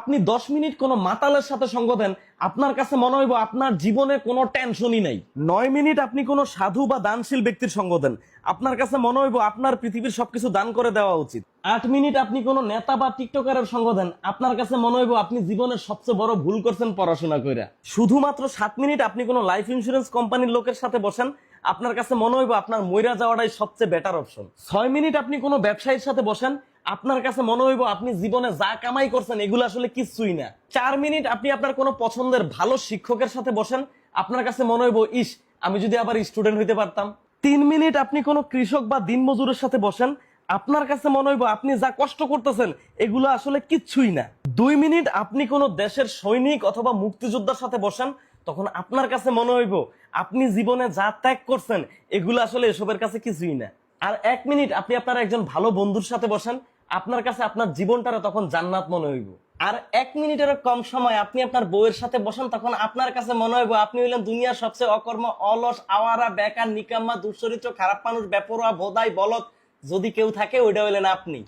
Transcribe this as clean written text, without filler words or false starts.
আপনি 10 মিনিট কোনো মাতালের সাথে সঙ্গ দেন, আপনার কাছে মনে হইব আপনার জীবনে কোনো টেনশনই নাই। 9 মিনিট আপনি কোনো সাধু বা দানশীল ব্যক্তির সঙ্গ দেন, আপনার কাছে মনে হইব আপনার পৃথিবীর সবকিছু দান করে দেওয়া উচিত। 8 মিনিট আপনি কোনো নেতা বা টিকটকারের সঙ্গ দেন, আপনার কাছে মনে হইব আপনি জীবনের সবচেয়ে বড় ভুল করছেন পড়াশোনা কইরা। শুধুমাত্র 7 মিনিট আপনি কোনো লাইফ ইন্স্যুরেন্স কোম্পানির লোকের সাথে বসেন, আপনার কাছে মনে হইব আপনার মইরা যাওয়াটাই সবচেয়ে বেটার অপশন। 6 মিনিট আপনি কোনো ব্যবসায়ীর সাথে বসেন, আপনার কাছে মনে হইব আপনি জীবনে যা কামাই করছেন এগুলো আসলে কিছুই না। 4 মিনিট আপনি আপনার কোনো পছন্দের ভালো শিক্ষকের সাথে বসেন, আপনার কাছে মনে হইব ইস, আমি যদি আবার স্টুডেন্ট হইতে পারতাম। 3 মিনিট আপনি কোনো কৃষক বা দিনমজুরের সাথে বসেন, আপনার কাছে মনে হইব আপনি যা কষ্ট করতেছেন এগুলো আসলে কিচ্ছুই না। 2 মিনিট আপনি কোনো দেশের সৈনিক অথবা মুক্তিযোদ্ধার সাথে বসেন, তখন আপনার কাছে মনে হইব আপনি জীবনে যা ত্যাগ করছেন এগুলো আসলে এসবের কাছে কিছুই না। আর 1 মিনিট আপনি আপনার একজন ভালো বন্ধুর সাথে বসেন, আপনার কাছে আপনার জীবনটারে তখন জান্নাত মনে হইব। আর 1 মিনিটেরও কম সময় আপনি আপনার বউয়ের সাথে বসেন, তখন আপনার কাছে মনে হইব আপনি হইলেন দুনিয়ার সবচেয়ে অকর্ম, অলস, আওয়ারা, বেকার, নিকাম্মা, দুশ্চরিত্র, খারাপ মানুষ, বেপরোয়া, ভোদাই, বলদ যদি কেউ থাকে ওইটা হইলেন আপনি।